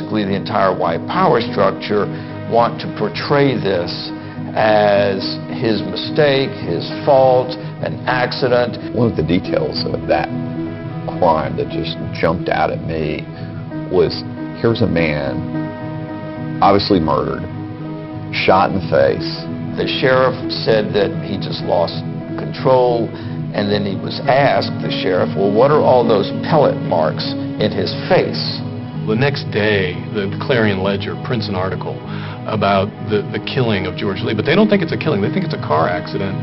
basically the entire white power structure want to portray this as his mistake, his fault, an accident. One of the details of that crime that just jumped out at me was, here's a man obviously murdered, shot in the face. The sheriff said that he just lost control, and then he was asked, the sheriff, well, what are all those pellet marks in his face? The next day, the Clarion Ledger prints an article about the killing of George Lee, but they don't think it's a killing, they think it's a car accident.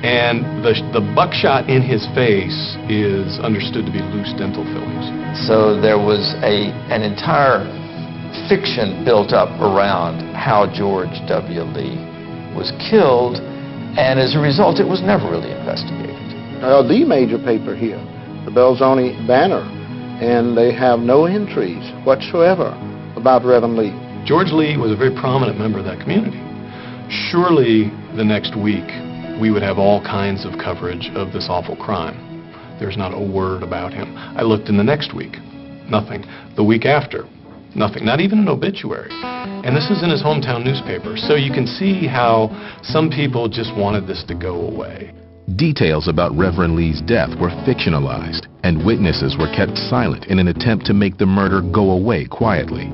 And the buckshot in his face is understood to be loose dental fillings. So there was an entire fiction built up around how George W. Lee was killed, and as a result, it was never really investigated. The major paper here, the Belzoni Banner, and they have no entries whatsoever about Reverend Lee. George Lee was a very prominent member of that community. Surely the next week we would have all kinds of coverage of this awful crime. There's not a word about him. I looked in the next week, nothing. The week after, nothing, not even an obituary. And this is in his hometown newspaper, so you can see how some people just wanted this to go away. Details about Reverend Lee's death were fictionalized, and witnesses were kept silent in an attempt to make the murder go away quietly.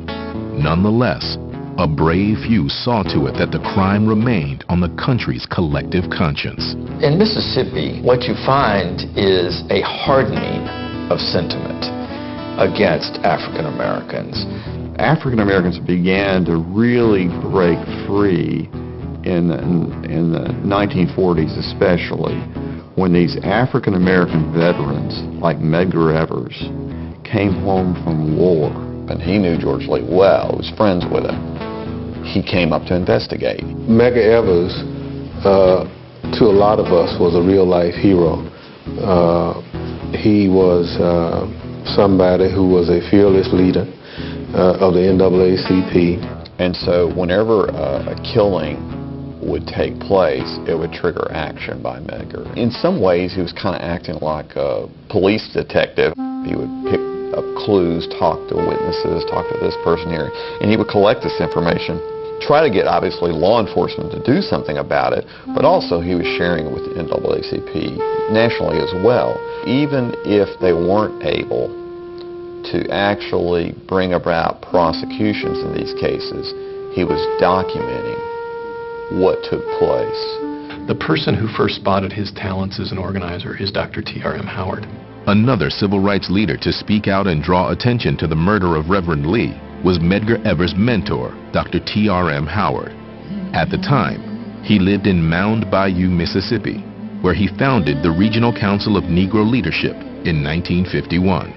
Nonetheless, a brave few saw to it that the crime remained on the country's collective conscience. In Mississippi, what you find is a hardening of sentiment against African Americans. African Americans began to really break free in the 1940s, especially when these African American veterans like Medgar Evers came home from war. And he knew George Lee well, was friends with him. He came up to investigate. Medgar Evers, to a lot of us, was a real-life hero. He was somebody who was a fearless leader of the NAACP. And so whenever a killing would take place, it would trigger action by Medgar. In some ways, he was kind of acting like a police detective. He would pick up clues, talk to witnesses, talk to this person here, and he would collect this information, try to get, obviously, law enforcement to do something about it, but also he was sharing it with the NAACP nationally as well. Even if they weren't able to actually bring about prosecutions in these cases, he was documenting what took place. The person who first spotted his talents as an organizer is Dr. T.R.M. Howard. Another civil rights leader to speak out and draw attention to the murder of Reverend Lee was Medgar Evers' mentor, Dr. T.R.M. Howard. At the time, he lived in Mound Bayou, Mississippi, where he founded the Regional Council of Negro Leadership in 1951.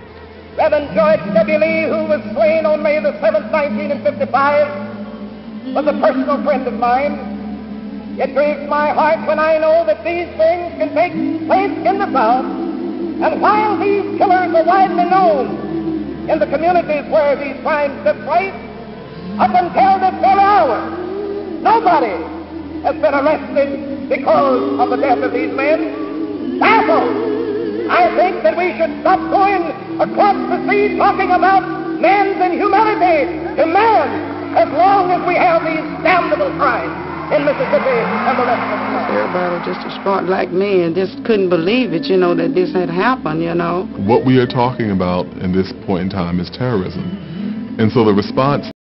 Reverend George W. Lee, who was slain on May the 7th, 1955, was a personal friend of mine. It grieves my heart when I know that these things can take place in the South, and while these killers are widely known in the communities where these crimes took place, up until this very hour, nobody has been arrested because of the death of these men. Therefore, I think that we should stop going across the sea talking about men's inhumanity to man as long as we have these damnable crimes in Mississippi and the rest of the country. Everybody was just distraught like me and just couldn't believe it, that this had happened, What we are talking about in this point in time is terrorism. And so the response